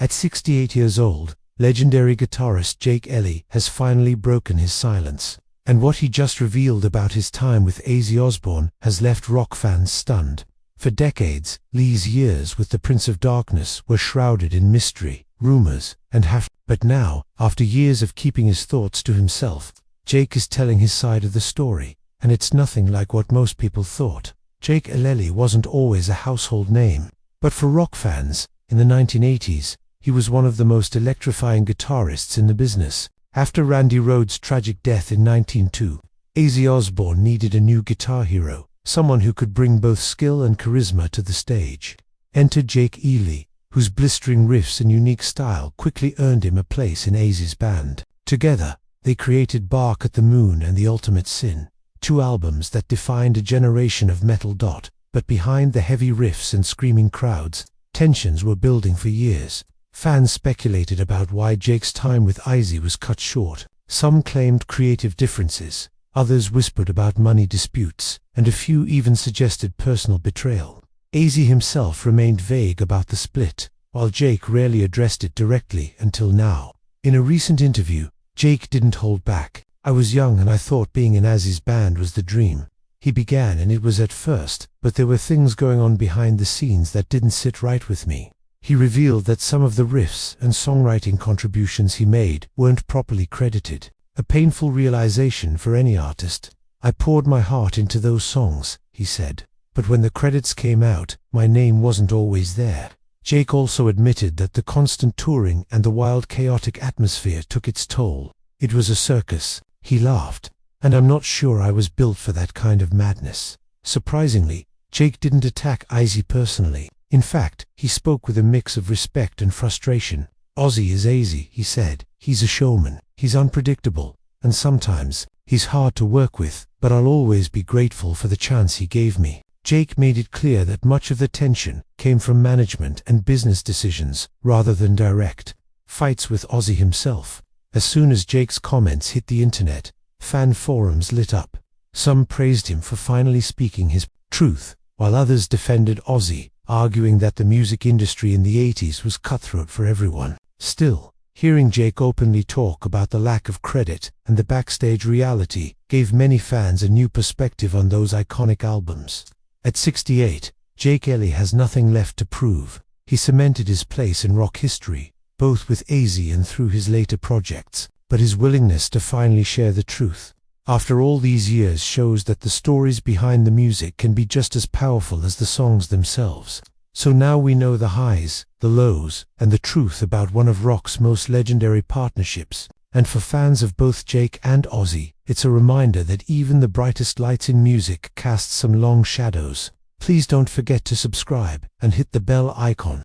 At 68 years old, legendary guitarist Jake Ellie has finally broken his silence. And what he just revealed about his time with Ozzy Osbourne has left rock fans stunned. For decades, Lee's years with the Prince of Darkness were shrouded in mystery, rumors, and but now, after years of keeping his thoughts to himself, Jake is telling his side of the story, and it's nothing like what most people thought. Jake Ellie wasn't always a household name, but for rock fans, in the 1980s, he was one of the most electrifying guitarists in the business. After Randy Rhoads' tragic death in 1902, Ozzy Osbourne needed a new guitar hero, someone who could bring both skill and charisma to the stage. Enter Jake Ellie, whose blistering riffs and unique style quickly earned him a place in Ozzy's band. Together, they created Bark at the Moon and The Ultimate Sin, two albums that defined a generation of metal. But behind the heavy riffs and screaming crowds, tensions were building for years. Fans speculated about why Jake's time with Ozzy was cut short. Some claimed creative differences, others whispered about money disputes, and a few even suggested personal betrayal. Ozzy himself remained vague about the split, while Jake rarely addressed it directly until now. In a recent interview, Jake didn't hold back. "I was young and I thought being in Ozzy's band was the dream." He began, and it was at first, but there were things going on behind the scenes that didn't sit right with me. He revealed that some of the riffs and songwriting contributions he made weren't properly credited. A painful realization for any artist. "I poured my heart into those songs," he said, "but when the credits came out, my name wasn't always there." Jake also admitted that the constant touring and the wild, chaotic atmosphere took its toll. "It was a circus," he laughed, "and I'm not sure I was built for that kind of madness." Surprisingly, Jake didn't attack Ozzy personally. In fact, he spoke with a mix of respect and frustration. "Ozzy is Ozzy," he said. "He's a showman. He's unpredictable, and sometimes he's hard to work with, but I'll always be grateful for the chance he gave me." Jake made it clear that much of the tension came from management and business decisions rather than direct fights with Ozzy himself. As soon as Jake's comments hit the internet, fan forums lit up. Some praised him for finally speaking his truth, while others defended Ozzy, arguing that the music industry in the 80s was cutthroat for everyone. Still, hearing Jake openly talk about the lack of credit and the backstage reality gave many fans a new perspective on those iconic albums. At 68, Jake Ellie has nothing left to prove. He cemented his place in rock history, both with Ozzy and through his later projects, but his willingness to finally share the truth after all these years shows that the stories behind the music can be just as powerful as the songs themselves. So now we know the highs, the lows, and the truth about one of rock's most legendary partnerships. And for fans of both Jake and Ozzy, it's a reminder that even the brightest lights in music cast some long shadows. Please don't forget to subscribe and hit the bell icon.